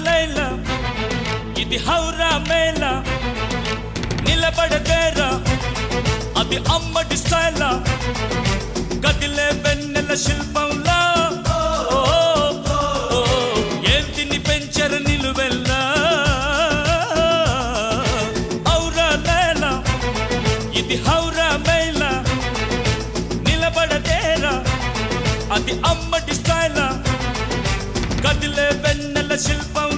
లైలా ఇది హౌరా మేళ నిలబడదేరా అది అమ్మడి స్టైలా కదిలే వెన్నెల శిల్పంలా ఏంటిని పెంచర నిలువెల్లా ఔరా లైలా ఇది హౌరా మేళ నిలబడదేరా అది అమ్మడి స్టైలా కదిలే వెన్నెల శిల్పం